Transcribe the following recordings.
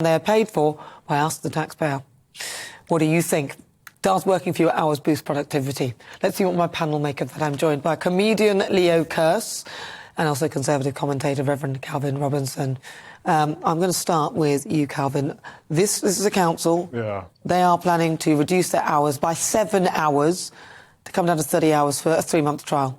They are paid for by us, the taxpayer. What do you think? Does working fewer hours boost productivity? Let's see what my panel make of that. I'm joined by comedian Leo Kearse and also Conservative commentator Reverend Calvin Robinson. I'm going to start with you, Calvin. This is a council. Yeah. They are planning to reduce their hours by 7 hours to come down to 30 hours for a 3-month trial.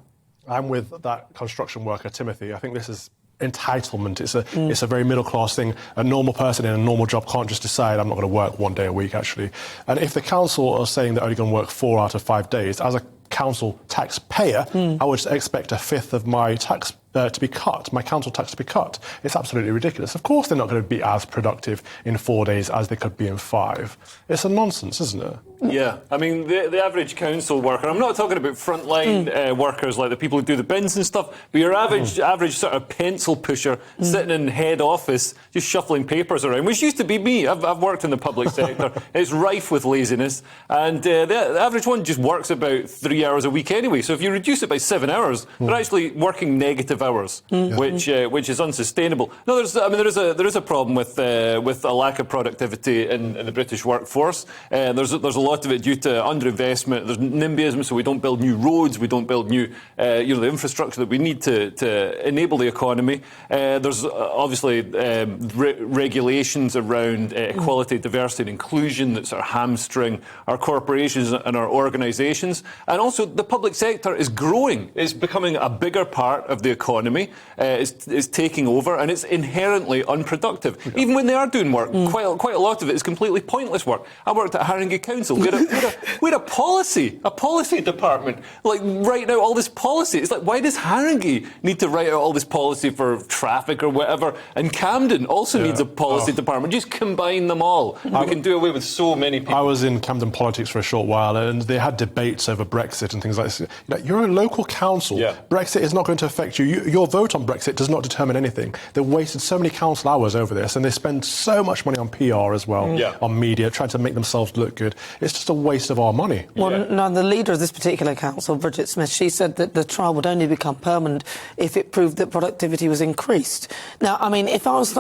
I'm with that construction worker, Timothy. I think this is entitlement. It's a very middle-class thing. A normal person in a normal job can't just decide, I'm not going to work 1 day a week, actually. And if the council are saying they're only going to work 4 out of 5 days, as a council taxpayer, I would expect a fifth of my tax to be cut, my council tax to be cut. It's absolutely ridiculous. Of course they're not going to be as productive in 4 days as they could be in 5. It's a nonsense, isn't it? Yeah, I mean, the average council worker, I'm not talking about frontline workers like the people who do the bins and stuff, but your average sort of pencil pusher sitting in head office just shuffling papers around, which used to be me. I've worked in the public sector. It's rife with laziness, and the average one just works about 3 hours a week anyway. So if you reduce it by 7 hours, they're actually working negative hours, which is unsustainable. No, there is a problem with a lack of productivity in the British workforce. There's a lot of it due to underinvestment. There's NIMBYism, so we don't build new roads, we don't build new the infrastructure that we need to enable the economy. There's obviously regulations around equality, diversity and inclusion that sort of hamstring our corporations and our organisations. And also the public sector is growing. It's becoming a bigger part of the economy. It's taking over, and it's inherently unproductive. Yeah. Even when they are doing work, quite a lot of it is completely pointless work. I worked at Haringey Council. We had a policy department, like writing out all this policy. It's like, why does Haringey need to write out all this policy for traffic or whatever? And Camden also needs a policy department. Just combine them all. We can do away with so many people. I was in Camden politics for a short while, and they had debates over Brexit and things like this. You're a local council. Yeah. Brexit is not going to affect you. Your vote on Brexit does not determine anything. They've wasted so many council hours over this, and they spend so much money on PR as well, on media, trying to make themselves look good. It's just a waste of our money. Well, now, the leader of this particular council, Bridget Smith, she said that the trial would only become permanent if it proved that productivity was increased. Now, I mean, if I was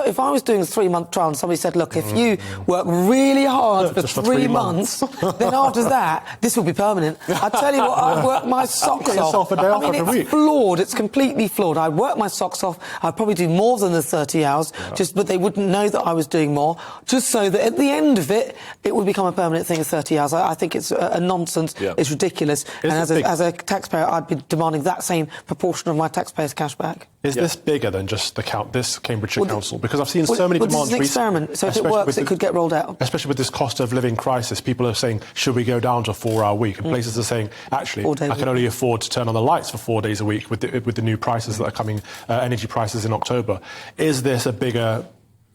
doing a 3-month trial and somebody said, look, if you work really hard for 3 months, then after that, this will be permanent. I tell you what, I'd work my socks off. It's flawed. It's completely flawed. I'd work my socks off. I'd probably do more than the 30 hours, but they wouldn't know that I was doing more, just so that at the end of it, it would become a permanent thing of 30 hours. I think it's a nonsense. Yeah. It's ridiculous. And as a taxpayer, I'd be demanding that same proportion of my taxpayers' cash back. Is this bigger than just this Cambridgeshire Council? Because I've seen so many demands. It's an experiment, so if it works, it could get rolled out. Especially with this cost of living crisis, people are saying, should we go down to a 4-hour week? And places are saying, actually, I can only afford to turn on the lights for 4 days a week with the new prices that are coming, energy prices in October. Is this a bigger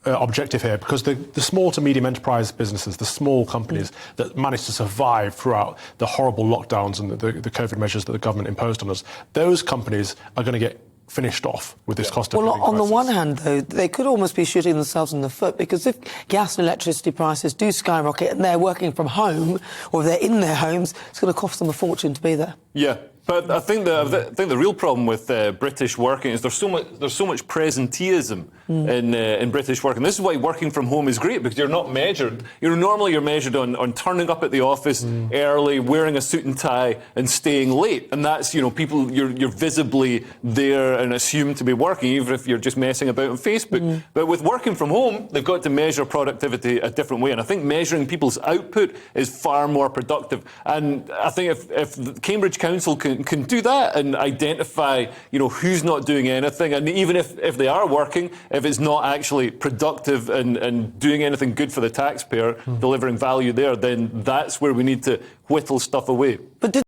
objective here? Because the small to medium enterprise businesses, the small companies that managed to survive throughout the horrible lockdowns and the COVID measures that the government imposed on us, those companies are going to get finished off with this cost of living crisis. On the one hand, though, they could almost be shooting themselves in the foot, because if gas and electricity prices do skyrocket and they're working from home, or they're in their homes, it's going to cost them a fortune to be there. Yeah. But I think the real problem with British working is there's so much presenteeism in British working. This is why working from home is great, because you're not measured. Normally you're measured on turning up at the office early, wearing a suit and tie, and staying late. And that's people you're visibly there and assumed to be working, even if you're just messing about on Facebook. But with working from home, they've got to measure productivity a different way. And I think measuring people's output is far more productive. And I think if Cambridge Council can do that and identify, who's not doing anything, and even if they are working, if it's not actually productive and doing anything good for the taxpayer, delivering value there, then that's where we need to whittle stuff away. But